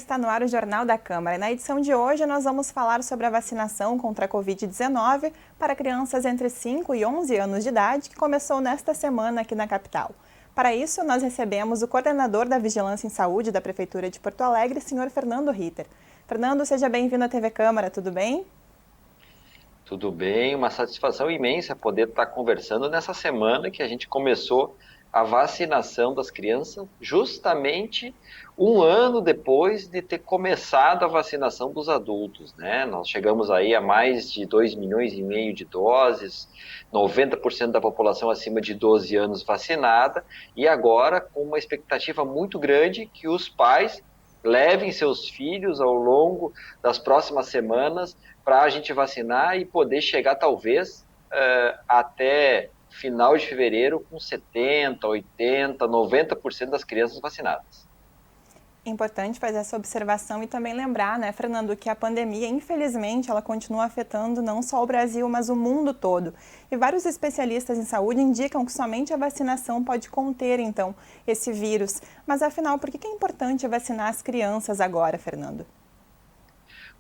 está no ar o Jornal da Câmara. Na edição de hoje, nós vamos falar sobre a vacinação contra a Covid-19 para crianças entre 5 e 11 anos de idade, que começou nesta semana aqui na capital. Para isso, nós recebemos o coordenador da Vigilância em Saúde da Prefeitura de Porto Alegre, senhor Fernando Ritter. Fernando, seja bem-vindo à TV Câmara, tudo bem? Tudo bem, uma satisfação imensa poder estar conversando nessa semana que a gente começou a vacinação das crianças, justamente um ano depois de ter começado a vacinação dos adultos, né? Nós chegamos aí a mais de 2,5 milhões de doses, 90% da população acima de 12 anos vacinada, e agora com uma expectativa muito grande que os pais levem seus filhos ao longo das próximas semanas para a gente vacinar e poder chegar talvez até final de fevereiro com 70, 80, 90% das crianças vacinadas. Importante fazer essa observação e também lembrar, né, Fernando, que a pandemia, infelizmente, ela continua afetando não só o Brasil, mas o mundo todo. E vários especialistas em saúde indicam que somente a vacinação pode conter, então, esse vírus. Mas, afinal, por que é importante vacinar as crianças agora, Fernando?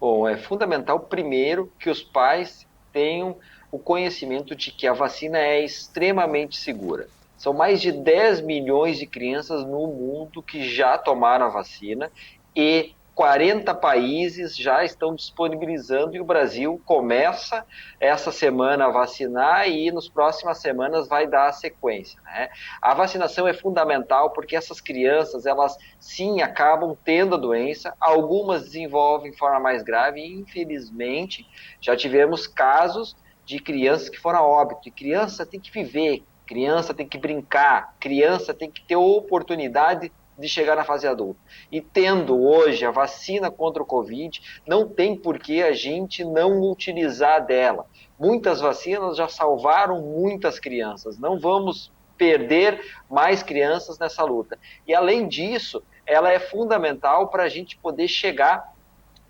Bom, é fundamental, primeiro, que os pais tenham o conhecimento de que a vacina é extremamente segura. São mais de 10 milhões de crianças no mundo que já tomaram a vacina e 40 países já estão disponibilizando e o Brasil começa essa semana a vacinar e nas próximas semanas vai dar a sequência, né? A vacinação é fundamental porque essas crianças, elas sim acabam tendo a doença, algumas desenvolvem de forma mais grave e infelizmente já tivemos casos de crianças que foram a óbito. E criança tem que viver, criança tem que brincar, criança tem que ter oportunidade de chegar na fase adulta. E tendo hoje a vacina contra o Covid, não tem por que a gente não utilizar dela. Muitas vacinas já salvaram muitas crianças. Não vamos perder mais crianças nessa luta. E além disso, ela é fundamental para a gente poder chegar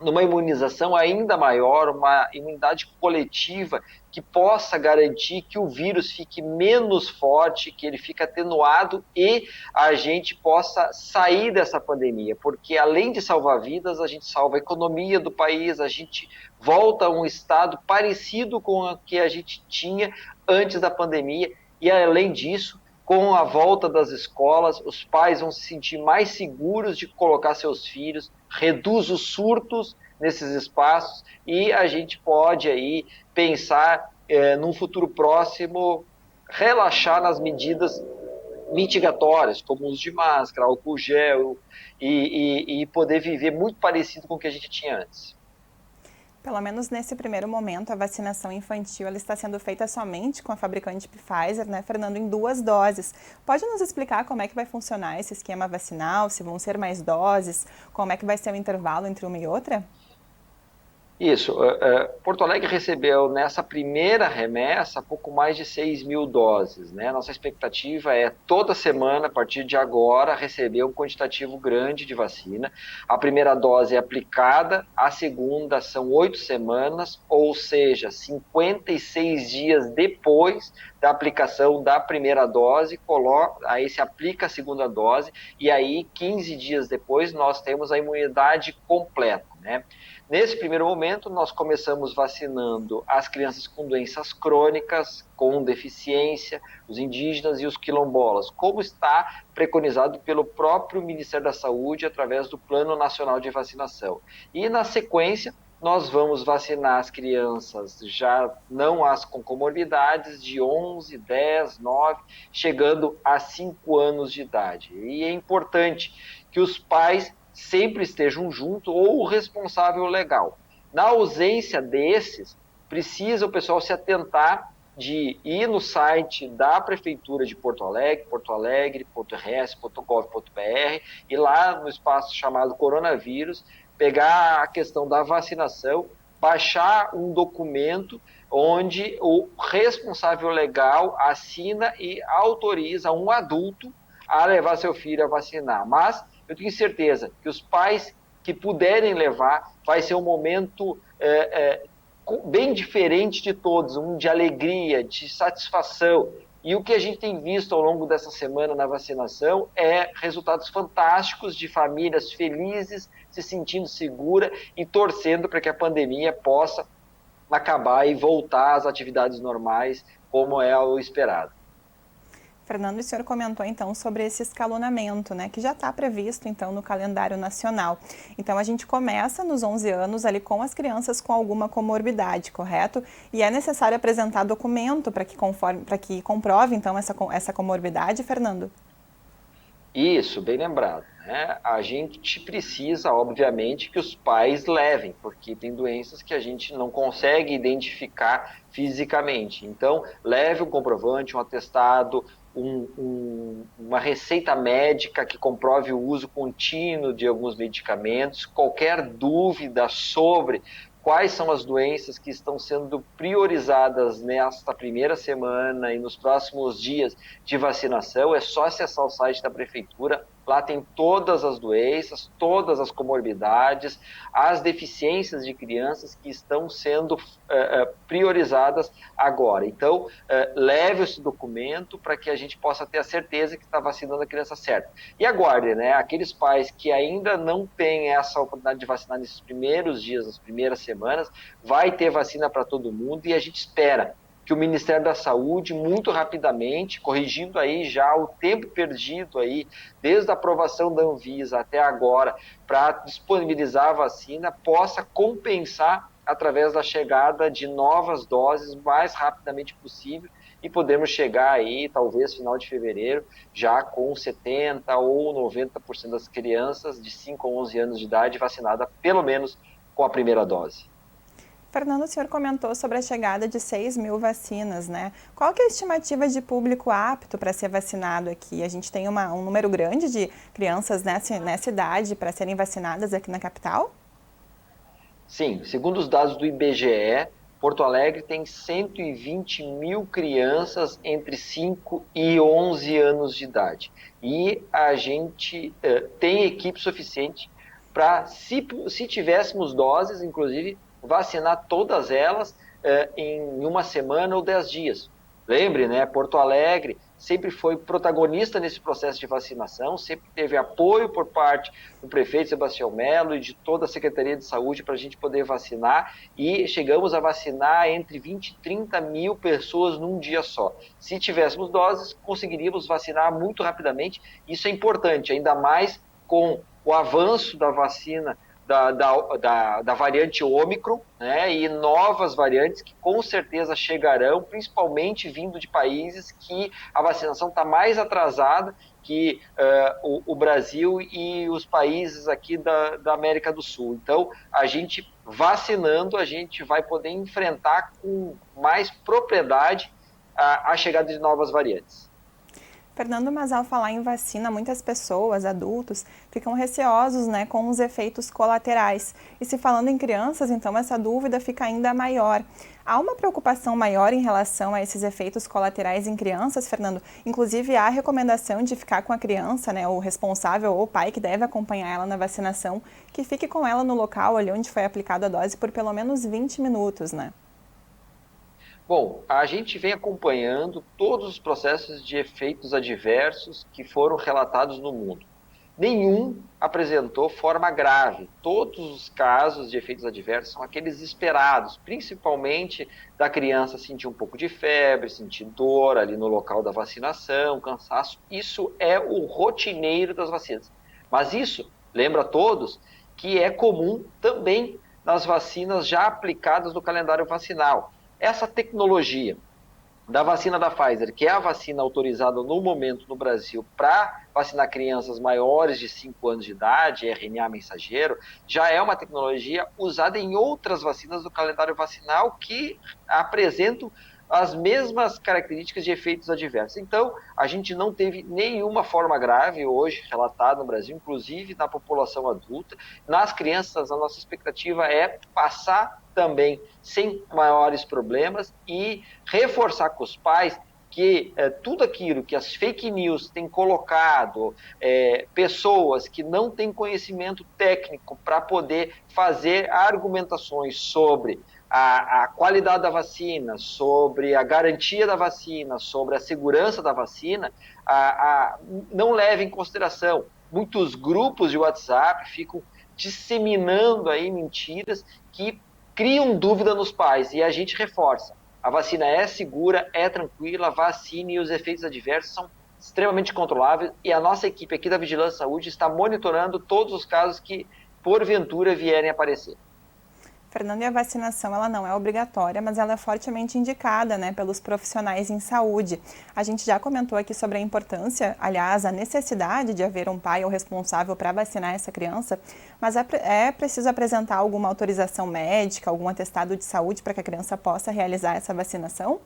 numa imunização ainda maior, uma imunidade coletiva que possa garantir que o vírus fique menos forte, que ele fique atenuado e a gente possa sair dessa pandemia, porque além de salvar vidas, a gente salva a economia do país, a gente volta a um estado parecido com o que a gente tinha antes da pandemia e além disso, com a volta das escolas, os pais vão se sentir mais seguros de colocar seus filhos, reduz os surtos nesses espaços e a gente pode aí pensar num futuro próximo relaxar nas medidas mitigatórias, como o uso de máscara, álcool gel e poder viver muito parecido com o que a gente tinha antes. Pelo menos nesse primeiro momento, a vacinação infantil ela está sendo feita somente com a fabricante Pfizer, né, Fernando, em 2 doses. Pode nos explicar como é que vai funcionar esse esquema vacinal, se vão ser mais doses, como é que vai ser o intervalo entre uma e outra? Isso, Porto Alegre recebeu nessa primeira remessa pouco mais de 6 mil doses, né? Nossa expectativa é toda semana, a partir de agora, receber um quantitativo grande de vacina. A primeira dose é aplicada, a segunda são 8 semanas, ou seja, 56 dias depois da aplicação da primeira dose, aí se aplica a segunda dose, e aí 15 dias depois nós temos a imunidade completa, né? Nesse primeiro momento, nós começamos vacinando as crianças com doenças crônicas, com deficiência, os indígenas e os quilombolas, como está preconizado pelo próprio Ministério da Saúde através do Plano Nacional de Vacinação. E na sequência, nós vamos vacinar as crianças, já não as com comorbidades, de 11, 10, 9, chegando a 5 anos de idade. E é importante que os pais sempre estejam junto ou o responsável legal. Na ausência desses, precisa o pessoal se atentar de ir no site da Prefeitura de Porto Alegre, portoalegre.rs.gov.br, e lá no espaço chamado coronavírus, pegar a questão da vacinação, baixar um documento onde o responsável legal assina e autoriza um adulto a levar seu filho a vacinar. Mas eu tenho certeza que os pais que puderem levar, vai ser um momento bem diferente de todos, um de alegria, de satisfação, E o que a gente tem visto ao longo dessa semana na vacinação é resultados fantásticos de famílias felizes, se sentindo segura e torcendo para que a pandemia possa acabar e voltar às atividades normais, como é o esperado. Fernando, o senhor comentou então sobre esse escalonamento, né, que já está previsto então no calendário nacional. Então a gente começa nos 11 anos ali com as crianças com alguma comorbidade, correto? E é necessário apresentar documento para que comprove então essa comorbidade, Fernando? Isso, bem lembrado, né? A gente precisa, obviamente, que os pais levem, porque tem doenças que a gente não consegue identificar fisicamente. Então, leve um comprovante, um atestado, uma receita médica que comprove o uso contínuo de alguns medicamentos. Qualquer dúvida sobre quais são as doenças que estão sendo priorizadas nesta primeira semana e nos próximos dias de vacinação, é só acessar o site da prefeitura. Lá tem todas as doenças, todas as comorbidades, as deficiências de crianças que estão sendo priorizadas agora. Então, leve esse documento para que a gente possa ter a certeza que está vacinando a criança certa. E aguarde, né? Aqueles pais que ainda não têm essa oportunidade de vacinar nesses primeiros dias, nas primeiras semanas, vai ter vacina para todo mundo e a gente espera que o Ministério da Saúde, muito rapidamente, corrigindo aí já o tempo perdido aí, desde a aprovação da Anvisa até agora, para disponibilizar a vacina, possa compensar através da chegada de novas doses o mais rapidamente possível e podemos chegar aí, talvez, final de fevereiro, já com 70% ou 90% das crianças de 5 a 11 anos de idade vacinada, pelo menos com a primeira dose. Fernando, o senhor comentou sobre a chegada de 6 mil vacinas, né? Qual que é a estimativa de público apto para ser vacinado aqui? A gente tem um número grande de crianças nessa idade para serem vacinadas aqui na capital? Sim, segundo os dados do IBGE, Porto Alegre tem 120 mil crianças entre 5 e 11 anos de idade. E a gente tem equipe suficiente para, se tivéssemos doses, inclusive, vacinar todas elas em uma semana ou 10 dias. Lembre, né, Porto Alegre sempre foi protagonista nesse processo de vacinação, sempre teve apoio por parte do prefeito Sebastião Melo e de toda a Secretaria de Saúde para a gente poder vacinar, e chegamos a vacinar entre 20 e 30 mil pessoas num dia só. Se tivéssemos doses, conseguiríamos vacinar muito rapidamente. Isso é importante, ainda mais com o avanço da vacina da variante Ômicron, né, e novas variantes que com certeza chegarão, principalmente vindo de países que a vacinação está mais atrasada que o Brasil e os países aqui da América do Sul. Então, a gente vacinando, a gente vai poder enfrentar com mais propriedade a chegada de novas variantes. Fernando, mas ao falar em vacina, muitas pessoas, adultos, ficam receosos, né, com os efeitos colaterais. E se falando em crianças, então essa dúvida fica ainda maior. Há uma preocupação maior em relação a esses efeitos colaterais em crianças, Fernando? Inclusive, há a recomendação de ficar com a criança, né, o responsável ou o pai que deve acompanhar ela na vacinação, que fique com ela no local ali onde foi aplicada a dose por pelo menos 20 minutos, né? Bom, a gente vem acompanhando todos os processos de efeitos adversos que foram relatados no mundo. Nenhum apresentou forma grave. Todos os casos de efeitos adversos são aqueles esperados, principalmente da criança sentir um pouco de febre, sentir dor ali no local da vacinação, cansaço. Isso é o rotineiro das vacinas. Mas isso, lembra a todos, que é comum também nas vacinas já aplicadas no calendário vacinal. Essa tecnologia da vacina da Pfizer, que é a vacina autorizada no momento no Brasil para vacinar crianças maiores de 5 anos de idade, RNA mensageiro, já é uma tecnologia usada em outras vacinas do calendário vacinal que apresentam as mesmas características de efeitos adversos. Então, a gente não teve nenhuma forma grave hoje relatada no Brasil, inclusive na população adulta. Nas crianças, a nossa expectativa é passar também sem maiores problemas e reforçar com os pais que tudo aquilo que as fake news têm colocado, pessoas que não têm conhecimento técnico para poder fazer argumentações sobre a qualidade da vacina, sobre a garantia da vacina, sobre a segurança da vacina, não leva em consideração. Muitos grupos de WhatsApp ficam disseminando aí mentiras que criam dúvida nos pais, e a gente reforça. A vacina é segura, é tranquila, a vacina e os efeitos adversos são extremamente controláveis, e a nossa equipe aqui da Vigilância Saúde está monitorando todos os casos que, porventura, vierem a aparecer. Fernando, e a vacinação ela não é obrigatória, mas ela é fortemente indicada, né, pelos profissionais em saúde. A gente já comentou aqui sobre a importância, aliás, a necessidade de haver um pai ou responsável para vacinar essa criança, mas é preciso apresentar alguma autorização médica, algum atestado de saúde para que a criança possa realizar essa vacinação?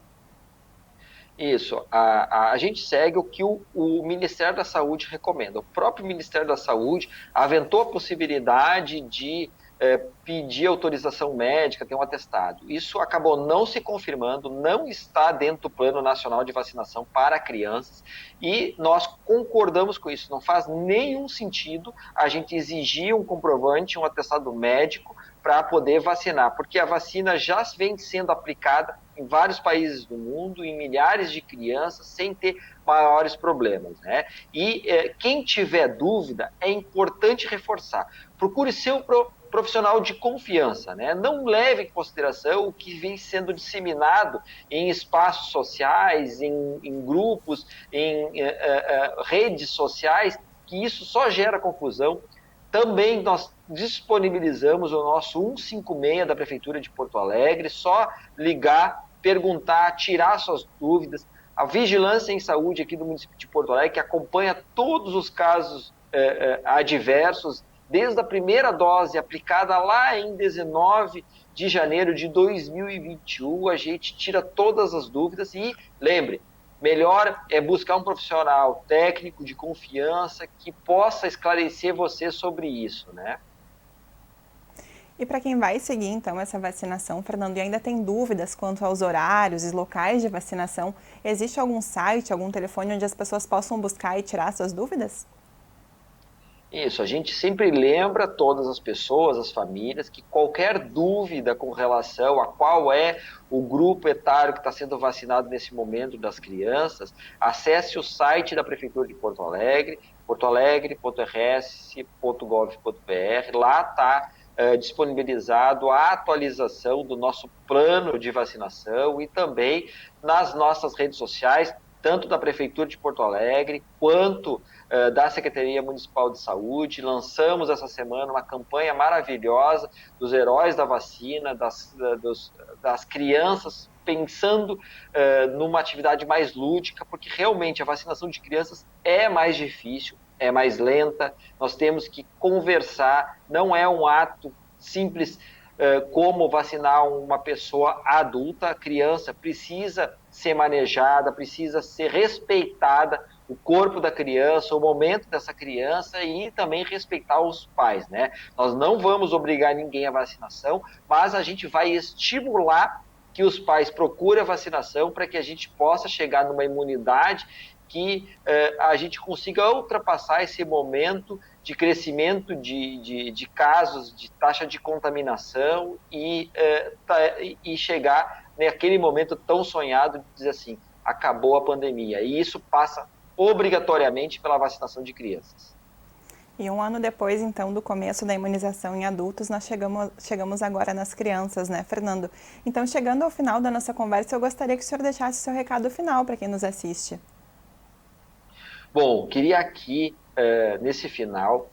Isso, a gente segue o que o Ministério da Saúde recomenda. O próprio Ministério da Saúde aventou a possibilidade de pedir autorização médica, ter um atestado. Isso acabou não se confirmando, não está dentro do Plano Nacional de Vacinação para crianças, e nós concordamos com isso. Não faz nenhum sentido a gente exigir um comprovante, um atestado médico para poder vacinar, porque a vacina já vem sendo aplicada em vários países do mundo, em milhares de crianças, sem ter maiores problemas, né? E quem tiver dúvida, é importante reforçar. Procure seu profissional de confiança, né? Não leve em consideração o que vem sendo disseminado em espaços sociais, em grupos, em redes sociais, que isso só gera confusão. Também nós disponibilizamos o nosso 156 da Prefeitura de Porto Alegre, só ligar, perguntar, tirar suas dúvidas. A Vigilância em Saúde aqui do município de Porto Alegre, que acompanha todos os casos adversos, desde a primeira dose aplicada lá em 19 de janeiro de 2021, a gente tira todas as dúvidas e, lembre, melhor é buscar um profissional técnico de confiança que possa esclarecer você sobre isso, né? E para quem vai seguir, então, essa vacinação, Fernando, e ainda tem dúvidas quanto aos horários e locais de vacinação, existe algum site, algum telefone onde as pessoas possam buscar e tirar suas dúvidas? Isso, a gente sempre lembra todas as pessoas, as famílias, que qualquer dúvida com relação a qual é o grupo etário que está sendo vacinado nesse momento das crianças, acesse o site da Prefeitura de Porto Alegre, portoalegre.rs.gov.br, lá está disponibilizado a atualização do nosso plano de vacinação e também nas nossas redes sociais, tanto da Prefeitura de Porto Alegre, quanto da Secretaria Municipal de Saúde. Lançamos essa semana uma campanha maravilhosa dos heróis da vacina, das crianças, pensando numa atividade mais lúdica, porque realmente a vacinação de crianças é mais difícil, é mais lenta, nós temos que conversar, não é um ato simples como vacinar uma pessoa adulta. A criança precisa ser manejada, precisa ser respeitada, o corpo da criança, o momento dessa criança, e também respeitar os pais, né? Nós não vamos obrigar ninguém à vacinação, mas a gente vai estimular que os pais procurem a vacinação para que a gente possa chegar numa imunidade que a gente consiga ultrapassar esse momento de crescimento de casos, de taxa de contaminação e chegar naquele momento tão sonhado de dizer assim, acabou a pandemia. E isso passa obrigatoriamente pela vacinação de crianças. E um ano depois, então, do começo da imunização em adultos, nós chegamos agora nas crianças, né, Fernando? Então, chegando ao final da nossa conversa, eu gostaria que o senhor deixasse o seu recado final para quem nos assiste. Bom, queria aqui, nesse final,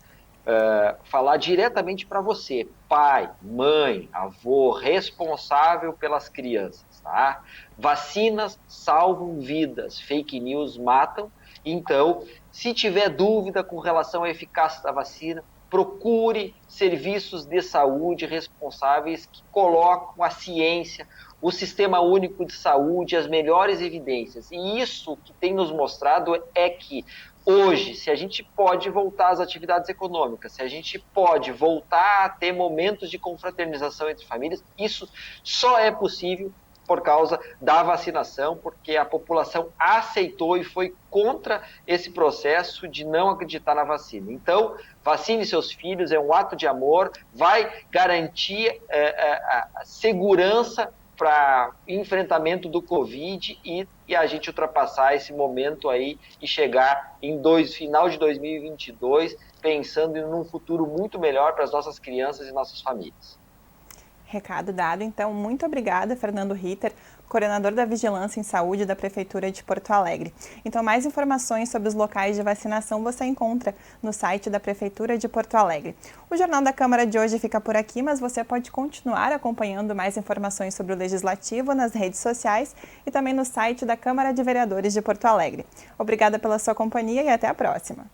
falar diretamente para você, pai, mãe, avô, responsável pelas crianças, tá? Vacinas salvam vidas, fake news matam. Então, se tiver dúvida com relação à eficácia da vacina, procure serviços de saúde responsáveis que colocam a ciência, o Sistema Único de Saúde, as melhores evidências. E isso que tem nos mostrado é que hoje, se a gente pode voltar às atividades econômicas, se a gente pode voltar a ter momentos de confraternização entre famílias, isso só é possível por causa da vacinação, porque a população aceitou e foi contra esse processo de não acreditar na vacina. Então, vacine seus filhos, é um ato de amor, vai garantir a segurança para enfrentamento do Covid e a gente ultrapassar esse momento aí e chegar em final de 2022 pensando em um futuro muito melhor para as nossas crianças e nossas famílias. Recado dado, então, muito obrigada, Fernando Ritter, coordenador da Vigilância em Saúde da Prefeitura de Porto Alegre. Então, mais informações sobre os locais de vacinação você encontra no site da Prefeitura de Porto Alegre. O Jornal da Câmara de hoje fica por aqui, mas você pode continuar acompanhando mais informações sobre o Legislativo nas redes sociais e também no site da Câmara de Vereadores de Porto Alegre. Obrigada pela sua companhia e até a próxima.